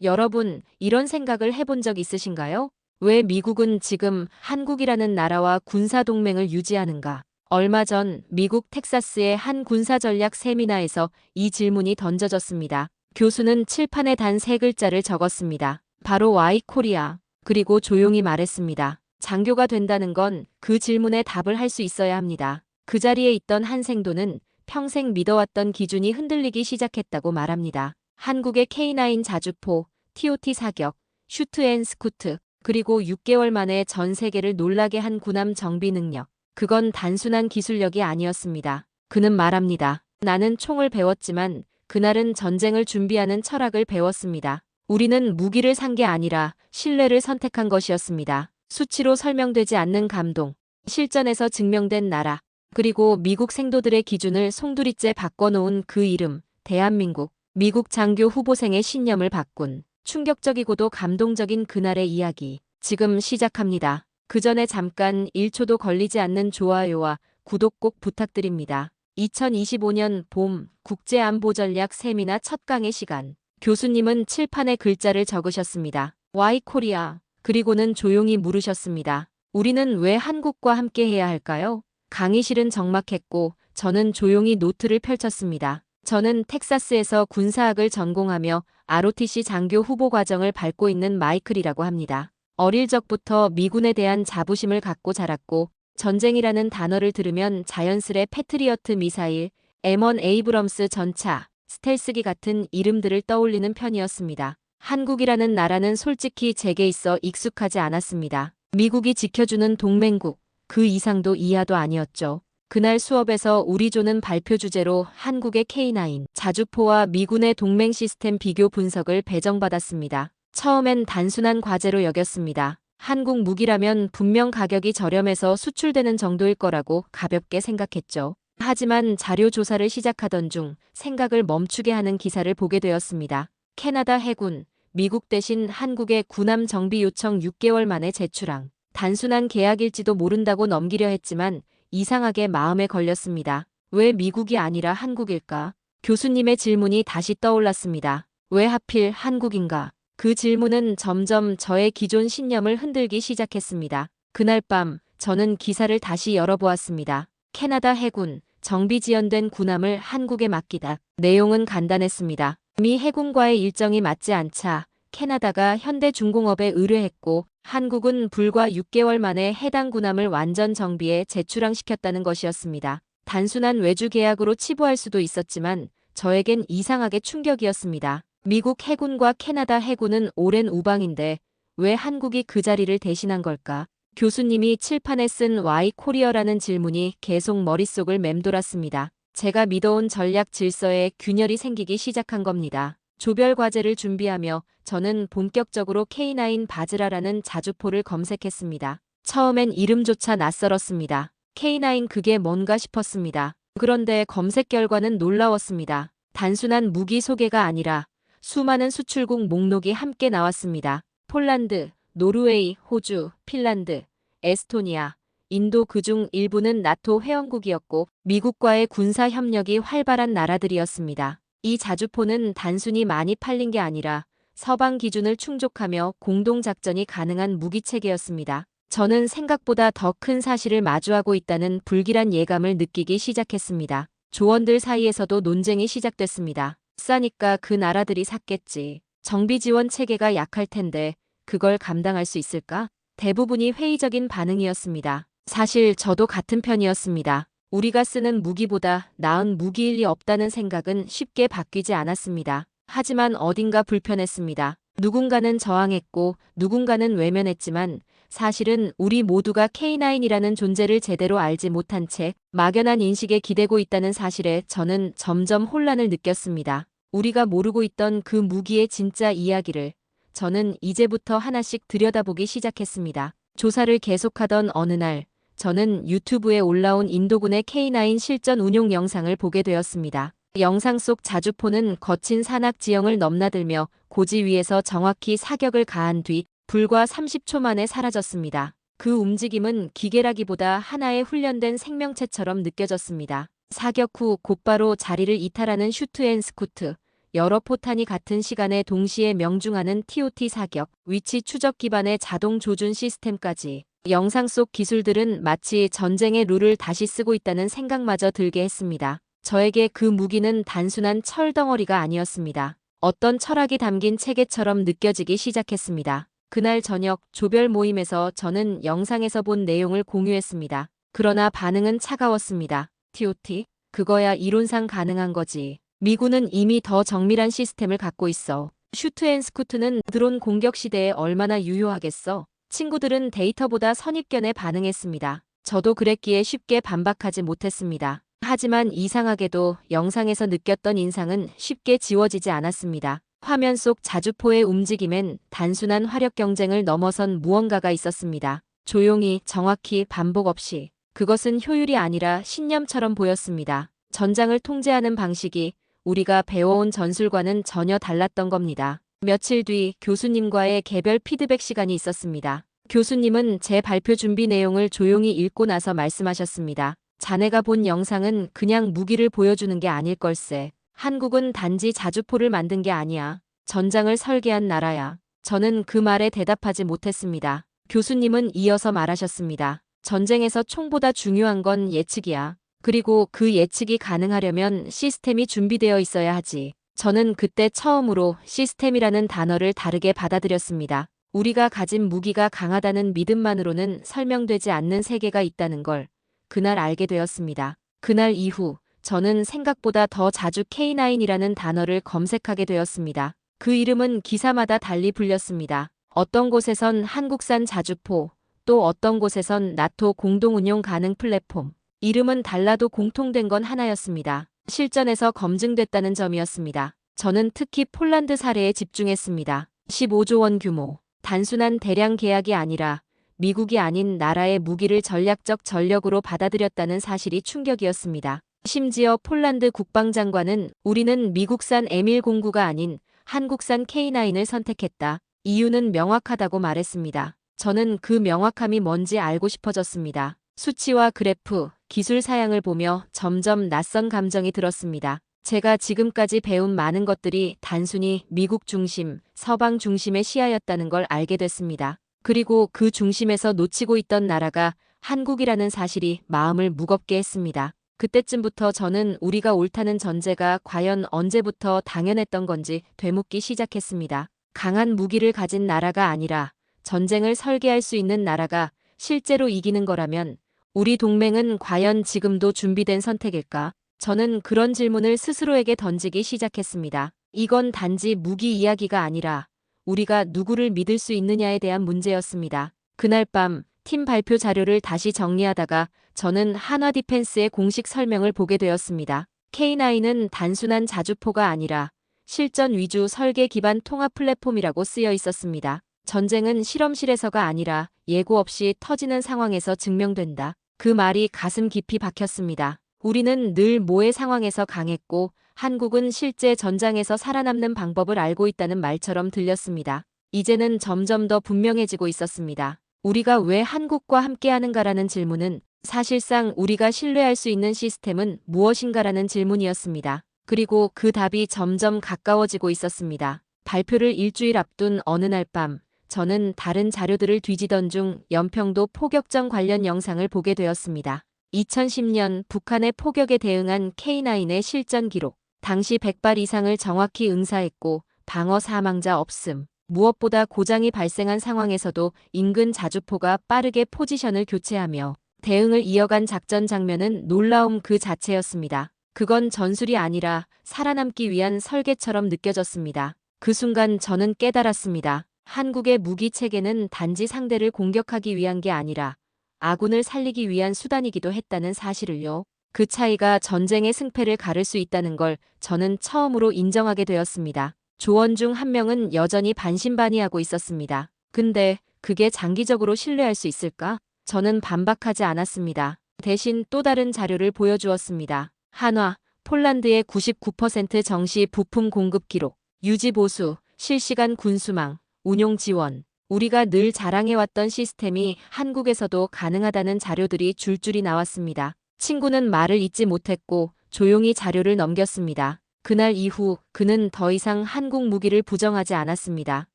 여러분, 이런 생각을 해본 적 있으신가요? 왜 미국은 지금 한국이라는 나라와 군사동맹을 유지하는가? 얼마 전 미국 텍사스의 한 군사전략 세미나에서 이 질문이 던져졌습니다. 교수는 칠판에 단 세 글자를 적었습니다. 바로 와이 코리아. 그리고 조용히 말했습니다. 장교가 된다는 건 그 질문에 답을 할 수 있어야 합니다. 그 자리에 있던 한 생도는 평생 믿어왔던 기준이 흔들리기 시작했다고 말합니다. 한국의 K9 자주포, TOT 사격, 슈트 앤 스쿠트, 그리고 6개월 만에 전 세계를 놀라게 한 군함 정비 능력. 그건 단순한 기술력이 아니었습니다. 그는 말합니다. 나는 총을 배웠지만 그날은 전쟁을 준비하는 철학을 배웠습니다. 우리는 무기를 산 게 아니라 신뢰를 선택한 것이었습니다. 수치로 설명되지 않는 감동, 실전에서 증명된 나라, 그리고 미국 생도들의 기준을 송두리째 바꿔놓은 그 이름, 대한민국. 미국 장교 후보생의 신념을 바꾼 충격적이고도 감동적인 그날의 이야기. 지금 시작합니다. 그 전에 잠깐 1초도 걸리지 않는 좋아요와 구독 꼭 부탁드립니다. 2025년 봄 국제안보전략 세미나 첫 강의 시간. 교수님은 칠판에 글자를 적으셨습니다. 와이 코리아. 그리고는 조용히 물으셨습니다. 우리는 왜 한국과 함께 해야 할까요? 강의실은 적막했고 저는 조용히 노트를 펼쳤습니다. 저는 텍사스에서 군사학을 전공하며 ROTC 장교 후보 과정을 밟고 있는 마이클이라고 합니다. 어릴 적부터 미군에 대한 자부심을 갖고 자랐고 전쟁이라는 단어를 들으면 자연스레 패트리어트 미사일, M1 에이브럼스 전차, 스텔스기 같은 이름들을 떠올리는 편이었습니다. 한국이라는 나라는 솔직히 제게 있어 익숙하지 않았습니다. 미국이 지켜주는 동맹국, 그 이상도 이하도 아니었죠. 그날 수업에서 우리 조는 발표 주제로 한국의 K9 자주포와 미군의 동맹 시스템 비교 분석을 배정받았습니다. 처음엔 단순한 과제로 여겼습니다. 한국 무기라면 분명 가격이 저렴해서 수출되는 정도일 거라고 가볍게 생각했죠. 하지만 자료 조사를 시작하던 중 생각을 멈추게 하는 기사를 보게 되었습니다. 캐나다 해군, 미국 대신 한국의 군함 정비 요청 6개월 만에 제출항. 단순한 계약일지도 모른다고 넘기려 했지만 이상하게 마음에 걸렸습니다. 왜 미국이 아니라 한국일까? 교수님의 질문이 다시 떠올랐습니다. 왜 하필 한국인가? 그 질문은 점점 저의 기존 신념을 흔들기 시작했습니다. 그날 밤 저는 기사를 다시 열어보았습니다. 캐나다 해군, 정비 지연된 군함을 한국에 맡기다. 내용은 간단했습니다. 미 해군과의 일정이 맞지 않자 캐나다가 현대중공업에 의뢰했고 한국은 불과 6개월 만에 해당 군함을 완전 정비해 재출항시켰다는 것이었습니다. 단순한 외주 계약으로 치부할 수도 있었지만 저에겐 이상하게 충격이었습니다. 미국 해군과 캐나다 해군은 오랜 우방인데 왜 한국이 그 자리를 대신한 걸까? 교수님이 칠판에 쓴 와이 코리어라는 질문이 계속 머릿속을 맴돌았습니다. 제가 믿어온 전략 질서에 균열이 생기기 시작한 겁니다. 조별 과제를 준비하며 저는 본격적으로 K9 바즈라라는 자주포를 검색했습니다. 처음엔 이름조차 낯설었습니다. K9 그게 뭔가 싶었습니다. 그런데 검색 결과는 놀라웠습니다. 단순한 무기 소개가 아니라 수많은 수출국 목록이 함께 나왔습니다. 폴란드, 노르웨이, 호주, 핀란드, 에스토니아, 인도 그중 일부는 나토 회원국이었고 미국과의 군사 협력이 활발한 나라들이었습니다. 이 자주포는 단순히 많이 팔린 게 아니라 서방 기준을 충족하며 공동작전이 가능한 무기체계였습니다. 저는 생각보다 더 큰 사실을 마주하고 있다는 불길한 예감을 느끼기 시작했습니다. 조원들 사이에서도 논쟁이 시작됐습니다. 싸니까 그 나라들이 샀겠지. 정비 지원 체계가 약할 텐데 그걸 감당할 수 있을까? 대부분이 회의적인 반응이었습니다. 사실 저도 같은 편이었습니다. 우리가 쓰는 무기보다 나은 무기일 리 없다는 생각은 쉽게 바뀌지 않았습니다. 하지만 어딘가 불편했습니다. 누군가는 저항했고 누군가는 외면했지만 사실은 우리 모두가 K9이라는 존재를 제대로 알지 못한 채 막연한 인식에 기대고 있다는 사실에 저는 점점 혼란을 느꼈습니다. 우리가 모르고 있던 그 무기의 진짜 이야기를 저는 이제부터 하나씩 들여다보기 시작했습니다. 조사를 계속하던 어느 날 저는 유튜브에 올라온 인도군의 K9 실전 운용 영상을 보게 되었습니다. 영상 속 자주포는 거친 산악 지형을 넘나들며 고지 위에서 정확히 사격을 가한 뒤 불과 30초 만에 사라졌습니다. 그 움직임은 기계라기보다 하나의 훈련된 생명체처럼 느껴졌습니다. 사격 후 곧바로 자리를 이탈하는 슈트 앤 스쿠트, 여러 포탄이 같은 시간에 동시에 명중하는 TOT 사격, 위치 추적 기반의 자동 조준 시스템까지. 영상 속 기술들은 마치 전쟁의 룰을 다시 쓰고 있다는 생각마저 들게 했습니다. 저에게 그 무기는 단순한 철 덩어리가 아니었습니다. 어떤 철학이 담긴 체계처럼 느껴지기 시작했습니다. 그날 저녁 조별 모임에서 저는 영상에서 본 내용을 공유했습니다. 그러나 반응은 차가웠습니다. TOT? 그거야 이론상 가능한 거지. 미군은 이미 더 정밀한 시스템을 갖고 있어. 슈트앤스쿠트는 드론 공격 시대에 얼마나 유효하겠어. 친구들은 데이터보다 선입견에 반응했습니다. 저도 그랬기에 쉽게 반박하지 못했습니다. 하지만 이상하게도 영상에서 느꼈던 인상은 쉽게 지워지지 않았습니다. 화면 속 자주포의 움직임엔 단순한 화력 경쟁을 넘어선 무언가가 있었습니다. 조용히, 정확히, 반복 없이. 그것은 효율이 아니라 신념처럼 보였습니다. 전장을 통제하는 방식이 우리가 배워온 전술과는 전혀 달랐던 겁니다. 며칠 뒤 교수님과의 개별 피드백 시간이 있었습니다. 교수님은 제 발표 준비 내용을 조용히 읽고 나서 말씀하셨습니다. 자네가 본 영상은 그냥 무기를 보여주는 게 아닐 걸세. 한국은 단지 자주포를 만든 게 아니야. 전장을 설계한 나라야. 저는 그 말에 대답하지 못했습니다. 교수님은 이어서 말하셨습니다. 전쟁에서 총보다 중요한 건 예측이야. 그리고 그 예측이 가능하려면 시스템이 준비되어 있어야 하지. 저는 그때 처음으로 시스템이라는 단어를 다르게 받아들였습니다. 우리가 가진 무기가 강하다는 믿음만으로는 설명되지 않는 세계가 있다는 걸 그날 알게 되었습니다. 그날 이후 저는 생각보다 더 자주 K9이라는 단어를 검색하게 되었습니다. 그 이름은 기사마다 달리 불렸습니다. 어떤 곳에선 한국산 자주포, 또 어떤 곳에선 나토 공동운용 가능 플랫폼. 이름은 달라도 공통된 건 하나였습니다. 실전에서 검증됐다는 점이었습니다. 저는 특히 폴란드 사례에 집중했습니다. 15조 원 규모. 단순한 대량 계약이 아니라 미국이 아닌 나라의 무기를 전략적 전력으로 받아들였다는 사실이 충격이었습니다. 심지어 폴란드 국방장관은 우리는 미국산 M109가 아닌 한국산 K9을 선택했다. 이유는 명확하다고 말했습니다. 저는 그 명확함이 뭔지 알고 싶어졌습니다. 수치와 그래프, 기술 사양을 보며 점점 낯선 감정이 들었습니다. 제가 지금까지 배운 많은 것들이 단순히 미국 중심, 서방 중심의 시야였다는 걸 알게 됐습니다. 그리고 그 중심에서 놓치고 있던 나라가 한국이라는 사실이 마음을 무겁게 했습니다. 그때쯤부터 저는 우리가 옳다는 전제가 과연 언제부터 당연했던 건지 되묻기 시작했습니다. 강한 무기를 가진 나라가 아니라 전쟁을 설계할 수 있는 나라가 실제로 이기는 거라면 우리 동맹은 과연 지금도 준비된 선택일까? 저는 그런 질문을 스스로에게 던지기 시작했습니다. 이건 단지 무기 이야기가 아니라 우리가 누구를 믿을 수 있느냐에 대한 문제였습니다. 그날 밤 팀 발표 자료를 다시 정리하다가 저는 한화 디펜스의 공식 설명을 보게 되었습니다. K9은 단순한 자주포가 아니라 실전 위주 설계 기반 통합 플랫폼이라고 쓰여 있었습니다. 전쟁은 실험실에서가 아니라 예고 없이 터지는 상황에서 증명된다. 그 말이 가슴 깊이 박혔습니다. 우리는 늘 모의 상황에서 강했고 한국은 실제 전장에서 살아남는 방법을 알고 있다는 말처럼 들렸습니다. 이제는 점점 더 분명해지고 있었습니다. 우리가 왜 한국과 함께하는가라는 질문은 사실상 우리가 신뢰할 수 있는 시스템은 무엇인가라는 질문이었습니다. 그리고 그 답이 점점 가까워지고 있었습니다. 발표를 일주일 앞둔 어느 날 밤, 저는 다른 자료들을 뒤지던 중 연평도 포격전 관련 영상을 보게 되었습니다. 2010년 북한의 포격에 대응한 K9의 실전 기록. 당시 100발 이상을 정확히 응사했고 방어 사망자 없음. 무엇보다 고장이 발생한 상황에서도 인근 자주포가 빠르게 포지션을 교체하며 대응을 이어간 작전 장면은 놀라움 그 자체였습니다. 그건 전술이 아니라 살아남기 위한 설계처럼 느껴졌습니다. 그 순간 저는 깨달았습니다. 한국의 무기 체계는 단지 상대를 공격하기 위한 게 아니라 아군을 살리기 위한 수단이기도 했다는 사실을요. 그 차이가 전쟁의 승패를 가를 수 있다는 걸 저는 처음으로 인정하게 되었습니다. 조원 중 한 명은 여전히 반신반의하고 있었습니다. 근데 그게 장기적으로 신뢰할 수 있을까? 저는 반박하지 않았습니다. 대신 또 다른 자료를 보여주었습니다. 한화, 폴란드의 99% 정시 부품 공급 기록, 유지 보수, 실시간 군수망, 운용 지원. 우리가 늘 자랑해왔던 시스템이 한국에서도 가능하다는 자료들이 줄줄이 나왔습니다. 친구는 말을 잇지 못했고 조용히 자료를 넘겼습니다. 그날 이후 그는 더 이상 한국 무기를 부정하지 않았습니다.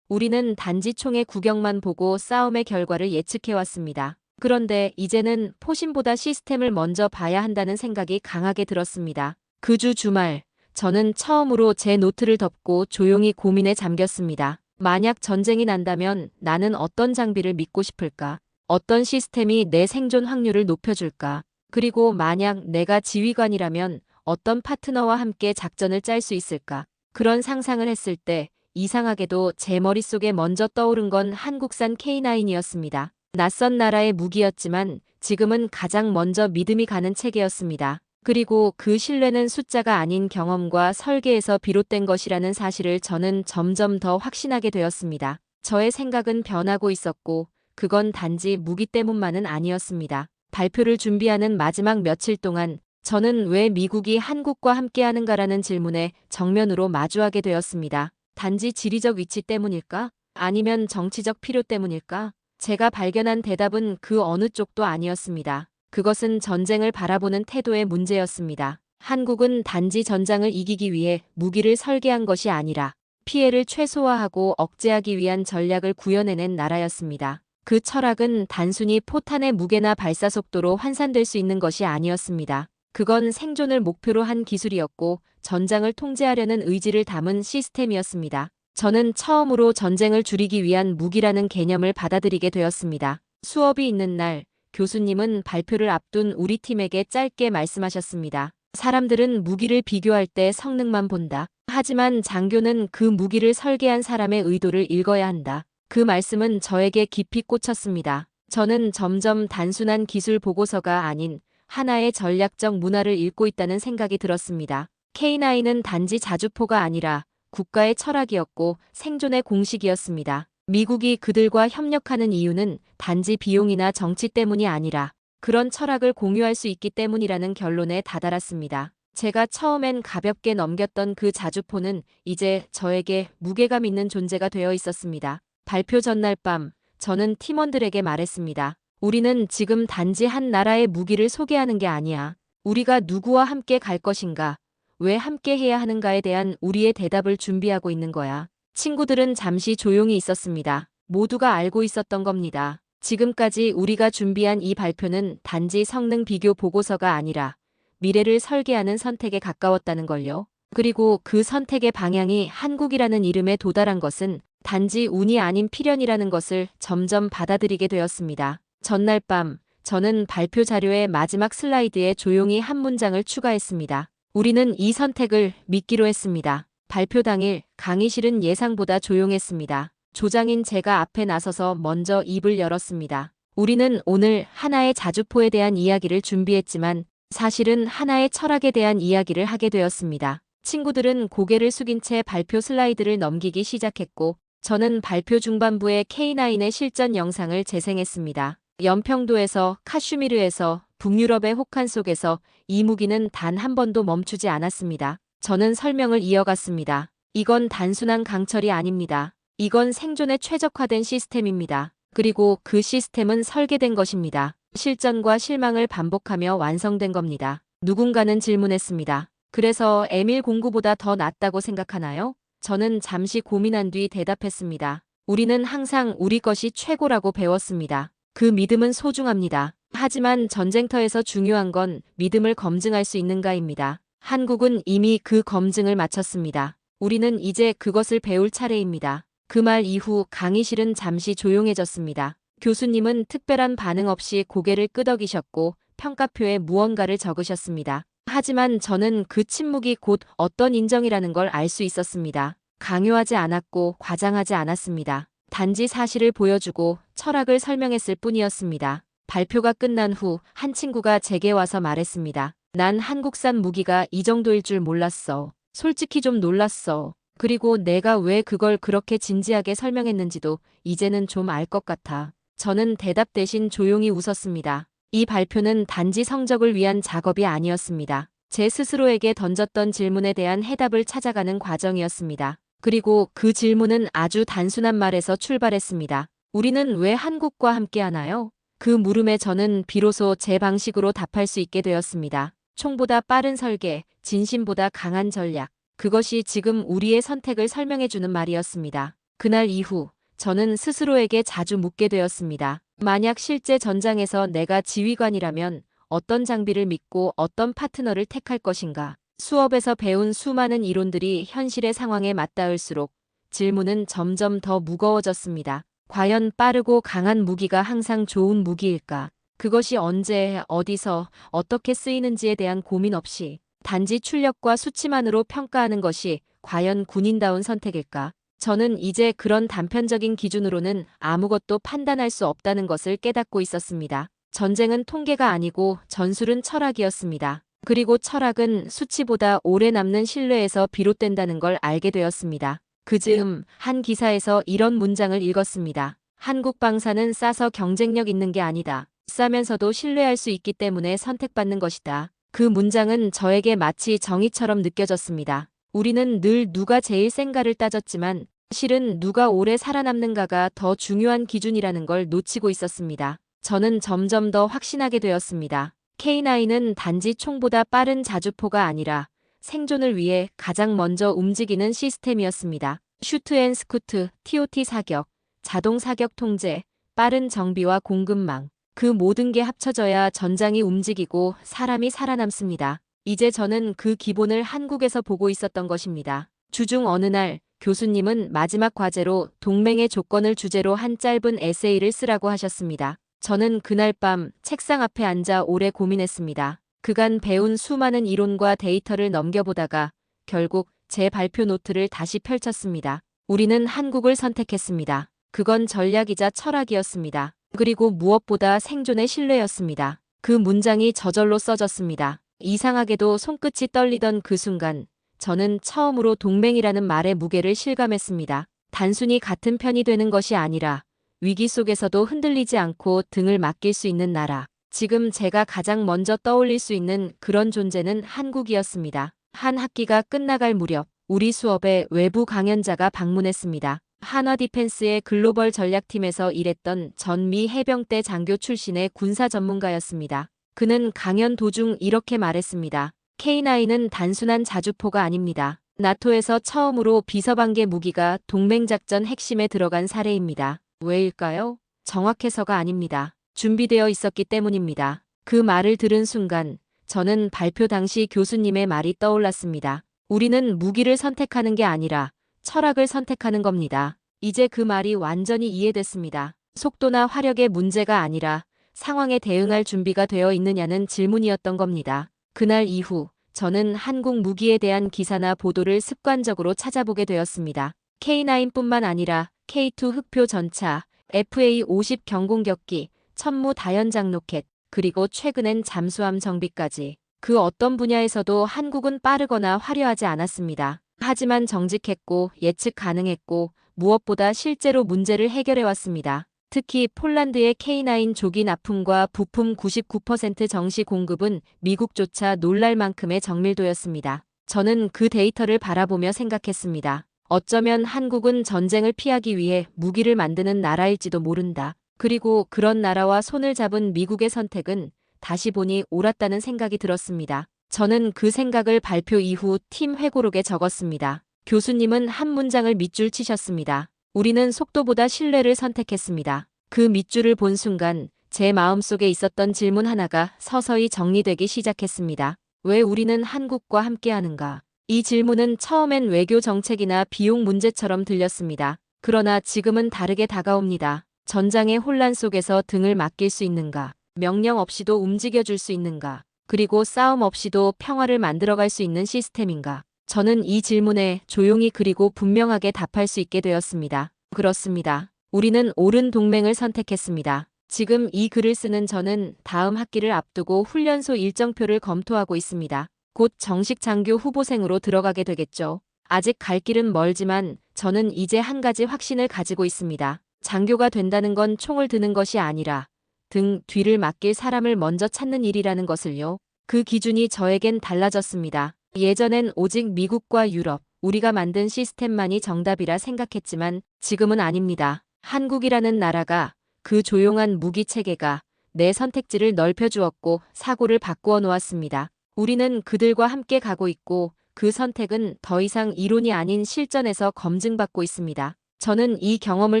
우리는 단지 총의 구경만 보고 싸움의 결과를 예측해왔습니다. 그런데 이제는 포신보다 시스템을 먼저 봐야 한다는 생각이 강하게 들었습니다. 그 주 주말, 저는 처음으로 제 노트를 덮고 조용히 고민에 잠겼습니다. 만약 전쟁이 난다면 나는 어떤 장비를 믿고 싶을까? 어떤 시스템이 내 생존 확률을 높여줄까? 그리고 만약 내가 지휘관이라면 어떤 파트너와 함께 작전을 짤 수 있을까? 그런 상상을 했을 때 이상하게도 제 머릿속에 먼저 떠오른 건 한국산 K9이었습니다. 낯선 나라의 무기였지만 지금은 가장 먼저 믿음이 가는 체계였습니다. 그리고 그 신뢰는 숫자가 아닌 경험과 설계에서 비롯된 것이라는 사실을 저는 점점 더 확신하게 되었습니다. 저의 생각은 변하고 있었고 그건 단지 무기 때문만은 아니었습니다. 발표를 준비하는 마지막 며칠 동안 저는 왜 미국이 한국과 함께하는가라는 질문에 정면으로 마주하게 되었습니다. 단지 지리적 위치 때문일까? 아니면 정치적 필요 때문일까? 제가 발견한 대답은 그 어느 쪽도 아니었습니다. 그것은 전쟁을 바라보는 태도의 문제였습니다. 한국은 단지 전장을 이기기 위해 무기를 설계한 것이 아니라 피해를 최소화하고 억제하기 위한 전략을 구현해낸 나라였습니다. 그 철학은 단순히 포탄의 무게나 발사 속도로 환산될 수 있는 것이 아니었습니다. 그건 생존을 목표로 한 기술이었고 전장을 통제하려는 의지를 담은 시스템이었습니다. 저는 처음으로 전쟁을 줄이기 위한 무기라는 개념을 받아들이게 되었습니다. 수업이 있는 날, 교수님은 발표를 앞둔 우리 팀에게 짧게 말씀하셨습니다. 사람들은 무기를 비교할 때 성능만 본다. 하지만 장교는 그 무기를 설계한 사람의 의도를 읽어야 한다. 그 말씀은 저에게 깊이 꽂혔습니다. 저는 점점 단순한 기술 보고서가 아닌 하나의 전략적 문화를 읽고 있다는 생각이 들었습니다. K9은 단지 자주포가 아니라 국가의 철학이었고 생존의 공식이었습니다. 미국이 그들과 협력하는 이유는 단지 비용이나 정치 때문이 아니라 그런 철학을 공유할 수 있기 때문이라는 결론에 다다랐습니다. 제가 처음엔 가볍게 넘겼던 그 자주포는 이제 저에게 무게감 있는 존재가 되어 있었습니다. 발표 전날 밤, 저는 팀원들에게 말했습니다. 우리는 지금 단지 한 나라의 무기를 소개하는 게 아니야. 우리가 누구와 함께 갈 것인가, 왜 함께 해야 하는가에 대한 우리의 대답을 준비하고 있는 거야. 친구들은 잠시 조용히 있었습니다. 모두가 알고 있었던 겁니다. 지금까지 우리가 준비한 이 발표는 단지 성능 비교 보고서가 아니라 미래를 설계하는 선택에 가까웠다는 걸요. 그리고 그 선택의 방향이 한국이라는 이름에 도달한 것은 단지 운이 아닌 필연이라는 것을 점점 받아들이게 되었습니다. 전날 밤, 저는 발표 자료의 마지막 슬라이드에 조용히 한 문장을 추가했습니다. 우리는 이 선택을 믿기로 했습니다. 발표 당일 강의실은 예상보다 조용했습니다. 조장인 제가 앞에 나서서 먼저 입을 열었습니다. 우리는 오늘 하나의 자주포에 대한 이야기를 준비했지만 사실은 하나의 철학에 대한 이야기를 하게 되었습니다. 친구들은 고개를 숙인 채 발표 슬라이드를 넘기기 시작했고 저는 발표 중반부에 K9의 실전 영상을 재생했습니다. 연평도에서, 카슈미르에서, 북유럽의 혹한 속에서 이 무기는 단 한 번도 멈추지 않았습니다. 저는 설명을 이어갔습니다. 이건 단순한 강철이 아닙니다. 이건 생존에 최적화된 시스템입니다. 그리고 그 시스템은 설계된 것입니다. 실전과 실망을 반복하며 완성된 겁니다. 누군가는 질문했습니다. 그래서 M1 공구보다 더 낫다고 생각하나요? 저는 잠시 고민한 뒤 대답했습니다. 우리는 항상 우리 것이 최고라고 배웠습니다. 그 믿음은 소중합니다. 하지만 전쟁터에서 중요한 건 믿음을 검증할 수 있는가입니다. 한국은 이미 그 검증을 마쳤습니다. 우리는 이제 그것을 배울 차례입니다. 그 말 이후 강의실은 잠시 조용해졌습니다. 교수님은 특별한 반응 없이 고개를 끄덕이셨고 평가표에 무언가를 적으셨습니다. 하지만 저는 그 침묵이 곧 어떤 인정이라는 걸 알 수 있었습니다. 강요하지 않았고 과장하지 않았습니다. 단지 사실을 보여주고 철학을 설명했을 뿐이었습니다. 발표가 끝난 후 한 친구가 제게 와서 말했습니다. 난 한국산 무기가 이 정도일 줄 몰랐어. 솔직히 좀 놀랐어. 그리고 내가 왜 그걸 그렇게 진지하게 설명했는지도 이제는 좀 알 것 같아. 저는 대답 대신 조용히 웃었습니다. 이 발표는 단지 성적을 위한 작업이 아니었습니다. 제 스스로에게 던졌던 질문에 대한 해답을 찾아가는 과정이었습니다. 그리고 그 질문은 아주 단순한 말에서 출발했습니다. 우리는 왜 한국과 함께하나요? 그 물음에 저는 비로소 제 방식으로 답할 수 있게 되었습니다. 총보다 빠른 설계, 진심보다 강한 전략. 그것이 지금 우리의 선택을 설명해주는 말이었습니다. 그날 이후 저는 스스로에게 자주 묻게 되었습니다. 만약 실제 전장에서 내가 지휘관이라면 어떤 장비를 믿고 어떤 파트너를 택할 것인가? 수업에서 배운 수많은 이론들이 현실의 상황에 맞닿을수록 질문은 점점 더 무거워졌습니다. 과연 빠르고 강한 무기가 항상 좋은 무기일까? 그것이 언제, 어디서, 어떻게 쓰이는지에 대한 고민 없이 단지 출력과 수치만으로 평가하는 것이 과연 군인다운 선택일까? 저는 이제 그런 단편적인 기준으로는 아무것도 판단할 수 없다는 것을 깨닫고 있었습니다. 전쟁은 통계가 아니고 전술은 철학이었습니다. 그리고 철학은 수치보다 오래 남는 신뢰에서 비롯된다는 걸 알게 되었습니다. 그 즈음 한 기사에서 이런 문장을 읽었습니다. 한국 방사는 싸서 경쟁력 있는 게 아니다. 싸면서도 신뢰할 수 있기 때문에 선택받는 것이다. 그 문장은 저에게 마치 정의처럼 느껴졌습니다. 우리는 늘 누가 제일 센가를 따졌지만 실은 누가 오래 살아남는가가 더 중요한 기준이라는 걸 놓치고 있었습니다. 저는 점점 더 확신하게 되었습니다. K9은 단지 총보다 빠른 자주포가 아니라 생존을 위해 가장 먼저 움직이는 시스템이었습니다. 슈트 앤 스쿠트, TOT 사격, 자동 사격 통제, 빠른 정비와 공급망. 그 모든 게 합쳐져야 전장이 움직이고 사람이 살아남습니다. 이제 저는 그 기본을 한국에서 보고 있었던 것입니다. 주중 어느 날 교수님은 마지막 과제로 동맹의 조건을 주제로 한 짧은 에세이를 쓰라고 하셨습니다. 저는 그날 밤 책상 앞에 앉아 오래 고민했습니다. 그간 배운 수많은 이론과 데이터를 넘겨보다가 결국 제 발표 노트를 다시 펼쳤습니다. 우리는 한국을 선택했습니다. 그건 전략이자 철학이었습니다. 그리고 무엇보다 생존의 신뢰였습니다. 그 문장이 저절로 써졌습니다. 이상하게도 손끝이 떨리던 그 순간 저는 처음으로 동맹이라는 말의 무게를 실감했습니다. 단순히 같은 편이 되는 것이 아니라 위기 속에서도 흔들리지 않고 등을 맡길 수 있는 나라. 지금 제가 가장 먼저 떠올릴 수 있는 그런 존재는 한국이었습니다. 한 학기가 끝나갈 무렵 우리 수업에 외부 강연자가 방문했습니다. 한화 디펜스의 글로벌 전략팀에서 일했던 전미 해병대 장교 출신의 군사 전문가였습니다. 그는 강연 도중 이렇게 말했습니다. K9은 단순한 자주포가 아닙니다. 나토에서 처음으로 비서방계 무기가 동맹작전 핵심에 들어간 사례입니다. 왜일까요? 정확해서가 아닙니다. 준비되어 있었기 때문입니다. 그 말을 들은 순간 저는 발표 당시 교수님의 말이 떠올랐습니다. 우리는 무기를 선택하는 게 아니라 철학을 선택하는 겁니다. 이제 그 말이 완전히 이해됐습니다. 속도나 화력의 문제가 아니라 상황에 대응할 준비가 되어 있느냐는 질문이었던 겁니다. 그날 이후 저는 한국 무기에 대한 기사나 보도를 습관적으로 찾아보게 되었습니다. K9뿐만 아니라 K2 흑표 전차, FA-50 경공격기, 천무 다연장 로켓, 그리고 최근엔 잠수함 정비까지. 그 어떤 분야에서도 한국은 빠르거나 화려하지 않았습니다. 하지만 정직했고 예측 가능했고 무엇보다 실제로 문제를 해결해왔습니다. 특히 폴란드의 K9 조기 납품과 부품 99% 정시 공급은 미국조차 놀랄 만큼의 정밀도였습니다. 저는 그 데이터를 바라보며 생각했습니다. 어쩌면 한국은 전쟁을 피하기 위해 무기를 만드는 나라일지도 모른다. 그리고 그런 나라와 손을 잡은 미국의 선택은 다시 보니 옳았다는 생각이 들었습니다. 저는 그 생각을 발표 이후 팀 회고록에 적었습니다. 교수님은 한 문장을 밑줄 치셨습니다. 우리는 속도보다 신뢰를 선택했습니다. 그 밑줄을 본 순간 제 마음속에 있었던 질문 하나가 서서히 정리되기 시작했습니다. 왜 우리는 한국과 함께하는가? 이 질문은 처음엔 외교 정책이나 비용 문제처럼 들렸습니다. 그러나 지금은 다르게 다가옵니다. 전장의 혼란 속에서 등을 맡길 수 있는가? 명령 없이도 움직여줄 수 있는가? 그리고 싸움 없이도 평화를 만들어갈 수 있는 시스템인가? 저는 이 질문에 조용히 그리고 분명하게 답할 수 있게 되었습니다. 그렇습니다. 우리는 옳은 동맹을 선택했습니다. 지금 이 글을 쓰는 저는 다음 학기를 앞두고 훈련소 일정표를 검토하고 있습니다. 곧 정식 장교 후보생으로 들어가게 되겠죠. 아직 갈 길은 멀지만 저는 이제 한 가지 확신을 가지고 있습니다. 장교가 된다는 건 총을 드는 것이 아니라 등 뒤를 맡길 사람을 먼저 찾는 일이라는 것을요. 그 기준이 저에겐 달라졌습니다. 예전엔 오직 미국과 유럽, 우리가 만든 시스템만이 정답이라 생각했지만 지금은 아닙니다. 한국이라는 나라가, 그 조용한 무기 체계가 내 선택지를 넓혀주었고 사고를 바꾸어 놓았습니다. 우리는 그들과 함께 가고 있고 그 선택은 더 이상 이론이 아닌 실전에서 검증받고 있습니다. 저는 이 경험을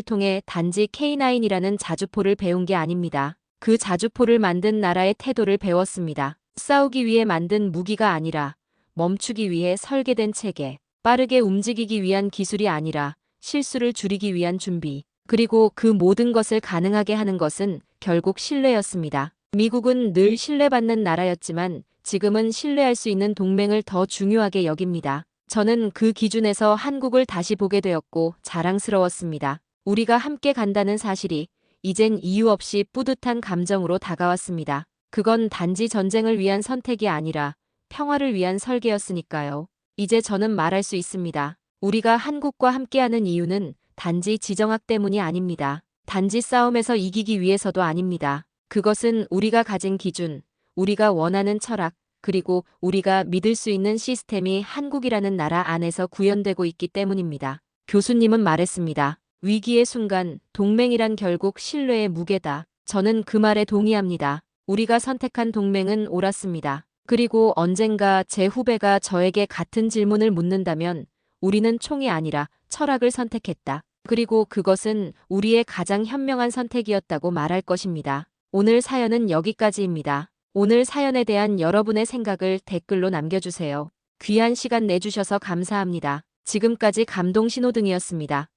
통해 단지 K9이라는 자주포를 배운 게 아닙니다. 그 자주포를 만든 나라의 태도를 배웠습니다. 싸우기 위해 만든 무기가 아니라 멈추기 위해 설계된 체계, 빠르게 움직이기 위한 기술이 아니라 실수를 줄이기 위한 준비, 그리고 그 모든 것을 가능하게 하는 것은 결국 신뢰였습니다. 미국은 늘 신뢰받는 나라였지만 지금은 신뢰할 수 있는 동맹을 더 중요하게 여깁니다. 저는 그 기준에서 한국을 다시 보게 되었고 자랑스러웠습니다. 우리가 함께 간다는 사실이 이젠 이유 없이 뿌듯한 감정으로 다가왔습니다. 그건 단지 전쟁을 위한 선택이 아니라 평화를 위한 설계였으니까요. 이제 저는 말할 수 있습니다. 우리가 한국과 함께하는 이유는 단지 지정학 때문이 아닙니다. 단지 싸움에서 이기기 위해서도 아닙니다. 그것은 우리가 가진 기준, 우리가 원하는 철학, 그리고 우리가 믿을 수 있는 시스템이 한국이라는 나라 안에서 구현되고 있기 때문입니다. 교수님은 말했습니다. 위기의 순간, 동맹이란 결국 신뢰의 무게다. 저는 그 말에 동의합니다. 우리가 선택한 동맹은 옳았습니다. 그리고 언젠가 제 후배가 저에게 같은 질문을 묻는다면 우리는 총이 아니라 철학을 선택했다. 그리고 그것은 우리의 가장 현명한 선택이었다고 말할 것입니다. 오늘 사연은 여기까지입니다. 오늘 사연에 대한 여러분의 생각을 댓글로 남겨주세요. 귀한 시간 내주셔서 감사합니다. 지금까지 감동신호등이었습니다.